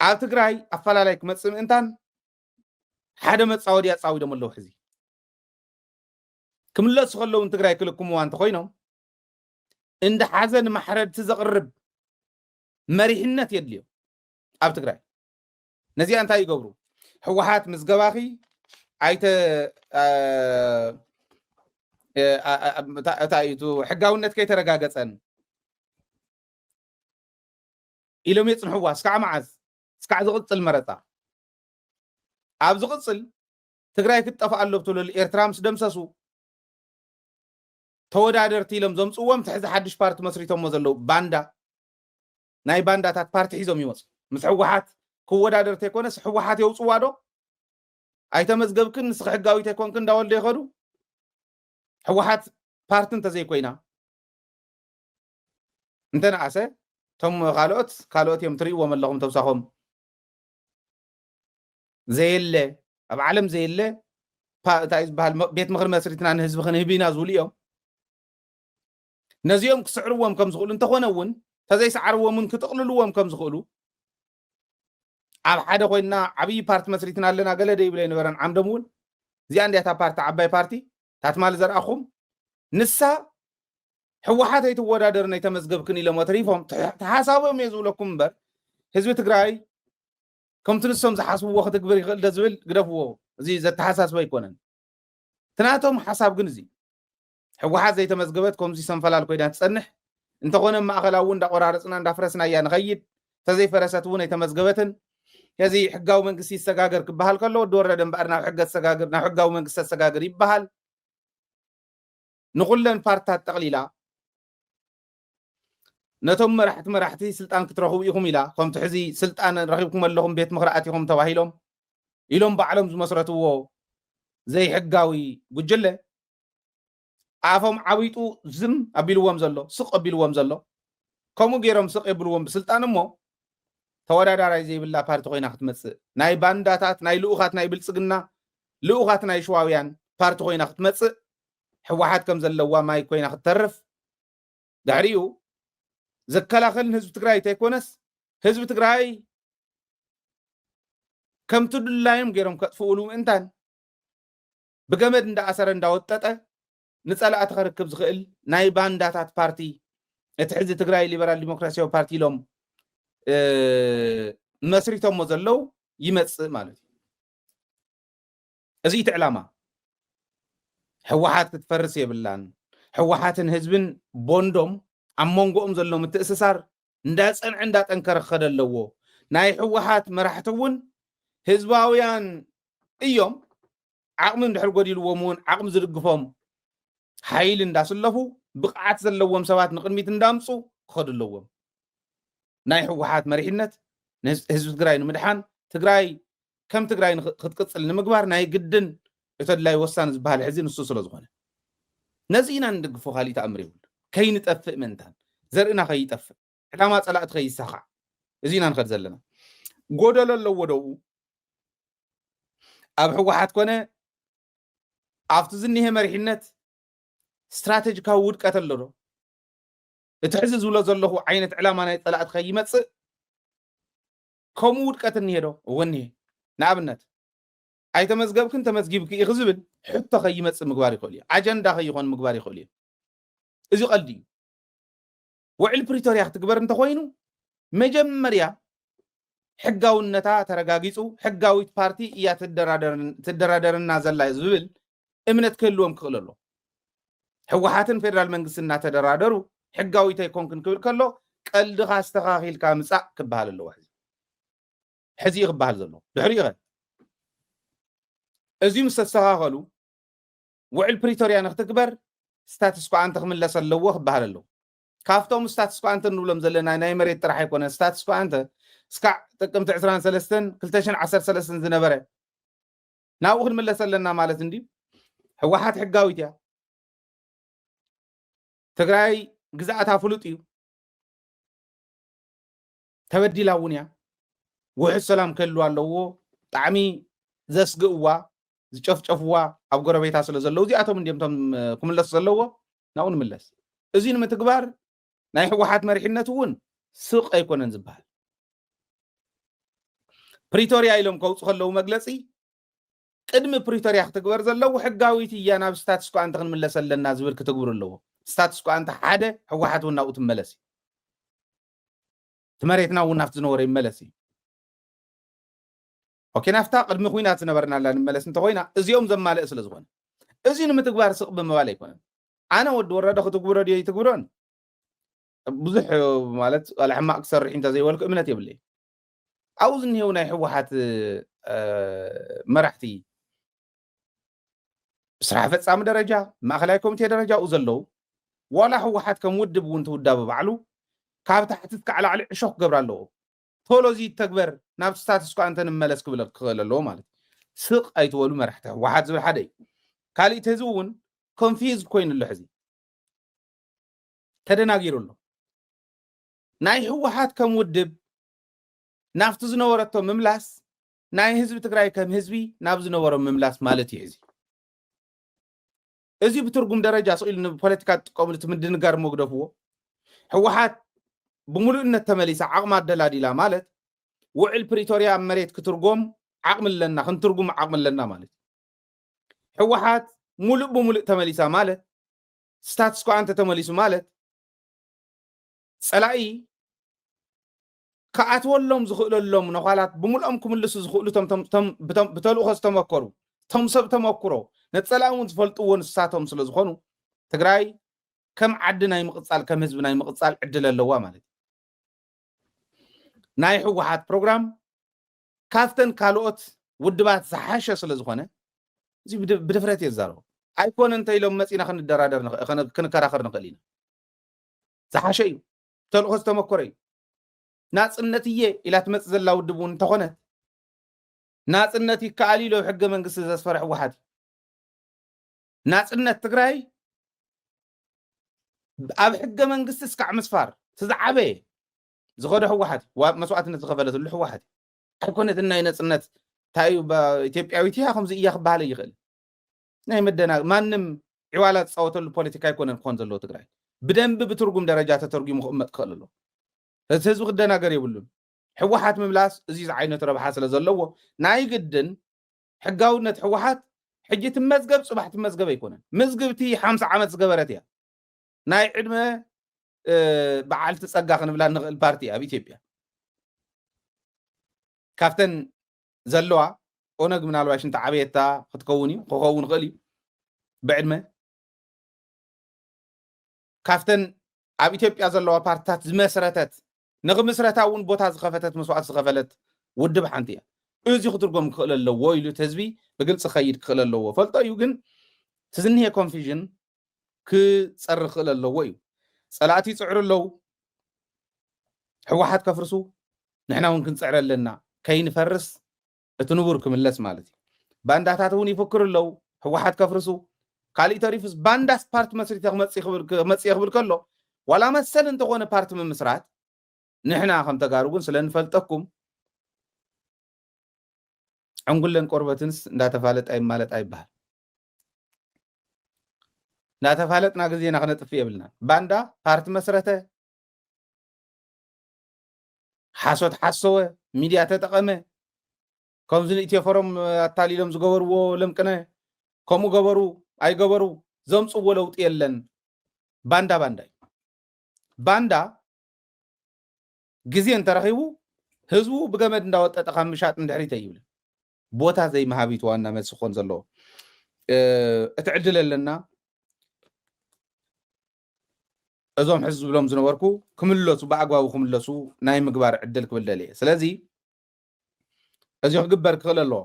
ኣብ ትግራይ ኣፈላላይ ክመጽእ ምእንታን ሓደ መጻወዲ ያጻዊዶም ኣለዉ ሕዚ ክምለሱ ከለዉ ትግራይ ክልክምዋ እንተኮይኖም እንደ ሓዘን ማሕረድቲ ዘቕርብ መሪሕነት የድልዮ ኣብ ትግራይ ነዚኣ እንታይ ይገብሩ ሕወሓት ምስ ገባኺ ኣይተ እታይቱ ሕጋውነት ከይተረጋገፀን ኢሎም የጽንሕዋ እስካዕ መዓዝ እስካዕ ዝቕጽል መረፃ ኣብ ዝቕጽል ትግራይ ክትጠፍእ ኣሎ ብትብለሉ ኤርትራ ምስ ደምሰሱ ተወዳደርቲ ኢሎም ዘምፅዎም ትሕዚ ሓድሽ ፓርቲ መስሪቶሞ ዘለዉ ባንዳ ናይ ባንዳታት ፓርቲ ሒዞም ይመፁ ምስ ሕወሓት ክወዳደርቲ ኣይኮነስ ሕወሓት የውፅዋ ዶ ኣይተመዝገብክን ንስኺ ሕጋዊት ኣይኮንክን እንዳወልዶ ይኸዱ ሕወሓት ፓርቲ እንተዘይኮይና እንተነኣሰ ቶም ካልኦት እዮም ትርእይዎም ኣለኹም ተብሳኾም ዘየለ ኣብ ዓለም ዘየለ እንታይ ዝበሃል ቤት ምክሪ መስሪትና ንህዝቢ ክንህብ ኢና ዝብሉ እዮም ነዚኦም ክስዕርዎም ከም ዝኽእሉ እንተኾነ እውን ተዘይሰዓርዎምን ክጥቕልልዎም ከም ዝኽእሉ ኣብ ሓደ ኮይና ዓብይ ፓርቲ መስሪትና ኣለና ገለ ደይብለ ይነበረን ዓምዶም እውን እዚኣ እንድያታ ፓርቲ ዓባይ ፓርቲ ታትማል ዘርኣኹም ንሳ ሕወሓት ኣይትወዳደር ናይ ተመዝገብክን ኢሎም ኣትሪፎም ተሓሳቦም እየ ዝብለኩም እምበር ህዝቢ ትግራይ ከምቲ ንሶም ዝሓስብዎ ክትግብር ይኽእል ደ ዝብል ግደፍዎ እዚ ዘተሓሳስበ ኣይኮነን ትናቶም ሓሳብ ግን እዚ ሕወሓት ዘይተመዝገበት ከምዚ ሰንፈላል ኮይና ትጸንሕ እንተኾነ ማእኸላ እውን እንዳቆራረፅና እንዳፍረስና እያ ንኸይድ ተዘይፈረሰት እውን ኣይተመዝገበትን ከዚ ሕጋዊ መንግስቲ ይሰጋገር ክበሃል ከሎ ወረደ እምበኣር ናብ ሕጋዊ መንግስቲ ተሰጋገር ይበሃል ንኩለን ፓርቲታት ጠቕሊላ ነቶም መራሕቲ ስልጣን ክትረኽቡ ኢኹም ኢላ ከምቲ ሕዚ ስልጣን ረኺብኩም ኣለኹም ቤት ምክሪ ኣቲኹም ተባሂሎም ኢሎም ባዕሎም ዝመስረትዎ ዘይሕጋዊ ጉጅለ ኣፎም ዓቢጡ ዝም ኣቢልዎም ዘሎ ስቕ ኣቢልዎም ዘሎ ከምኡ ገይሮም ስቕ የብልዎም ብስልጣን እሞ ተወዳዳራይ ዘይብላ ፓርቲ ኮይና ክትመጽእ ናይ ባንዳታት ናይ ልኡኻት ናይ ብልጽግና ልኡኻት ናይ ሸዋውያን ፓርቲ ኮይና ክትመጽእ ሕወሓት ከም ዘለዋ ማይ ኮይና ክትተርፍ ድሕሪኡ ዘከላኸልን ህዝቢ ትግራይ እንተይኮነስ ህዝቢ ትግራይ ከምቲ ድላዮም ገይሮም ከጥፍኡሉ ምእንታን ብገመድ እንዳኣሰረ እንዳወጠጠ ንጸላእቲ ክርክብ ዝኽእል ናይ ባንዳታት ፓርቲ እቲ ሕዚ ትግራይ ሊበራል ዲሞክራሲያዊ ፓርቲ ኢሎም መስሪቶሞ ዘለው ይመጽእ ማለት እዩ እዚ እቲ ዕላማ ሕወሓት ክትፈርስ የብላን ሕወሓትን ህዝብን ቦንዶም ኣብ መንጎኦም ዘሎ ምትእስሳር እንዳጸንዐ እንዳጠንከረ ክኸድ ኣለዎ ናይ ሕወሓት መራሕቲ እውን ህዝባውያን እዮም ዓቕሚ እንድሕር ጎዲልዎም እውን ዓቕሚ ዝድግፎም ሓይል እንዳስለፉ ብቕዓት ዘለዎም ሰባት ንቅድሚት እንዳምፁ ክኸዱ ኣለዎም ናይ ሕወሓት መሪሕነት ህዝቢ ትግራይ ንምድሓን ትግራይ ከም ትግራይ ክትቅፅል ንምግባር ናይ ግድን እተድላይ ወሳኒ ዝበሃል ሕዚ ንሱ ስለ ዝኾነ ነዚ ኢና ንድግፎ ካሊእ ተኣምር የብሉ ከይንጠፍእ ምእንታን ዘርእና ከይጠፍእ ዕላማ ፀላእቲ ከይሳኻዕ እዚ ኢና ንኸድ ዘለና ጎደሎ ኣለዎ ደኡ ኣብ ሕወሓት ኮነ ኣብቲ ዝኒሄ መሪሕነት ስትራቴጂካዊ ውድቀት ኣሎ ዶ እቲ ሕዚ ዝብሎ ዘለኹ ዓይነት ዕላማ ናይ ፀላእቲ ከይመፅእ ከምኡ ውድቀት እኒሄ ዶ እውን እኒሄ ንኣብነት ኣይተመዝገብክን ተመዝጊብክ ኢኽ ዝብል ሕቶ ከይመፅእ ምግባር ይኽእል እዩ ኣጀንዳ ከይኾን ምግባር ይኽእል እዩ እዚ ቀልዲ እዩ ውዕል ፕሪቶርያ ክትግበር እንተኮይኑ መጀመርያ ሕጋውነታ ተረጋጊፁ ሕጋዊት ፓርቲ እያ ትደራደርና ዘላ ዝብል እምነት ክህልዎም ክኽእል ኣሎ ሕወሓትን ፌደራል መንግስቲ እናተደራደሩ ሕጋዊት ኣይኮንክን ክብል ከሎ ቀልድኻ ዝተኻኺልካ ምፃእ ክበሃል ኣለዎ ሕዚ ክበሃል ዘሎ ድሕሪኡ ኸ እዚ ምስ ተስተኻኸሉ ውዕል ፕሪቶርያ ንክትግበር ስታትስ ኳ ኣንተ ክምለስ ኣለዎ ክበሃል ኣለዎ ካብቶም ስታትስ ኳ አንተ ንብሎም ዘለና ናይ መሬት ጥራሕ ኣይኮነ ስታትስ ኳ አንተ እስካዕ ጥቅምቲ 23 2013 ዝነበረ ናብኡ ክንምለስ ኣለና ማለት እንዲ ሕወሓት ሕጋዊት እያ ትግራይ ግዛእታ ፍሉጥ እዩ ተበዲላ እውን እያ ውሕድ ሰላም ከህልዋ ኣለዎ ጣዕሚ ዘስግእዋ ዝጨፍጨፍዋ ኣብ ጎረቤታ ስለ ዘለዉ እዚኣቶም እንዲምቶም ክምለሱ ዘለዎ ናብኡ ንምለስ እዚ ንምትግባር ናይ ሕወሓት መሪሕነት እውን ስቕ ኣይኮነን ዝበሃል بريتوريا إلهم كوص خلوا مجلسي قدم بريتوريا اختكبر زلوا حقاويت يا ناب ستاتس كو أنت من لسل الناس بير كتكبر له ستاتس كو أنت حدا هو حد ونا وتملسي تمريتنا ونافت نوري ملسي اوكي نافتا قدم خوينات نبرنا لنا ملس انت خوينا ازيوم زمال اسل زغون ازي نمتغبار سق بمبال يكون انا ود ورده كتغبر دي تغبرون بزح مالت على حما اكثر انت زي ولك امنت يبلي عاوزني هنا يحوحات مرحتي بصراحه فصام درجه ما خلاي كوميتي درجه وزلو ولا حوحات كم ودب وانت وداب بعلو كاب تحت على على عشوق قبر له تولوزي تكبر نفس ستاتس كو انت نملس كبل له مالت سق ايتولو مرحته واحد زو حدي كالي تزون كونفيوز كوين له حزي تدناغيرو له ناي حوحات كم ودب نافت زنورتو مملاس ناي حزب تግራይ كم حزبي ناب زنورو مملاس مالت يحزي ازي بترجم درجه سئل بوليتيكا تقوم تمدنغار مغدفو حوحات بملؤنا تمليس عقم الدلاديلا مالت وعل بريتوريا مريت كترجم عقم لنا خنترجم عقم لنا مالت حوحات ملؤ بملؤ تمليسا مالت ستاتس كو انت تمليسو مالت صلاي كاتولهم زخللهم نخالات بملؤم كملسو زخلو تم بتلو خص تمكروا تم سب تمكروا نتصلاون زفلطون ساتهم سلازخونو تግራይ كم عدنا يمقصال كم حزبنا يمقصال عدل اللوا مالت ناي حوحات بروجرام كافتن كالوت ودبات زحاشه سلازخونه زي بدفرت يزارو ايكون انت يلوم مصينا خندرادر كنكراخر نقلينا زحاشه يو تلخص تمكري ناصنتيه الى تمص زلا ودبون تخونه ناصنتي كالي لو حق منغس زسفرح واحد ناصنت تግራይ اب حق منغس اسكع مسفار تزعبه زخده واحد ومسوعتنا تخفلت له واحد حكونت الناي نصنت تايو بايثيوبياويتها خمزي ايا خبال يخل ناي مدنا مانم عوالات صوتو البوليتيكا يكونن كون زلو تግራይ بدنب بترجم درجات ترجم مخمت خللو هزو خدنا غير يبلون حوحات مملاس ازي عينه ربحه سلا زلو ناي قدن حقاونت حوحات حجه تمزغب صباح تمزغب يكونن مزغبتي 50 عام زغبرتيا ناي عدمه بعال تصقا خنبلا نقل بارتي اب اثيوبيا كافتن زلوا اونغ منالواش انت عبيتا ختكوني خوون قلي بعدمه كافتن اب اثيوبيا زلوا بارتات زمسرتت نغ مسرتاون بوتا زخفتت مسوعات زخفلت ودب حنتيا ازي خطركم خللو ويلو تزبي بقلص خيد خللو فلطيو جن تزنيه كونفيجن كصر خللو ويو صلاتي صعر له حوحات كفرسو نحنا ون كنصعر لنا كاين فرس اتنبر كملس مالتي بانداتاتون يفكر له حوحات كفرسو كالي تاريفس بانداس بارت مسريت مصي خبر كله ولا مسل انت غونه بارت من مسرات نحنا خم تغارغون سلنفلطكم عنقلن قربتنس እንዳተፋለጥ አይ ማለት አይባል እንዳተፋለጥና ግዜና ከነጥፍ ይብልና ባንዳ ፓርት መስረተ حاسوت حسوه ميديا تتقمه كومزن ኢትዮፎረም አታሊሎም ዝገበርዎ ለምቅነ ኮሙ ገበሩ አይ ገበሩ ዘምጽዎ ለውጥ የለን ባንዳ ባንዳ ግዜን ተረኺቡ ህዝቡ ብገመድ እንዳወጠጠ ከምሻጥ እንድሕሪተ ይብል ቦታ ዘይ መሃቢት ዋና መስኾን ዘሎ እትዕድለለና እዞም ሕዝብ ብሎም ዝነበርኩ ክምለሱ በአግባቡ ክምለሱ ናይ ምግባር ዕድል ክብለለ ስለዚ እዚ ክግበር ክኽእል ኣለዎ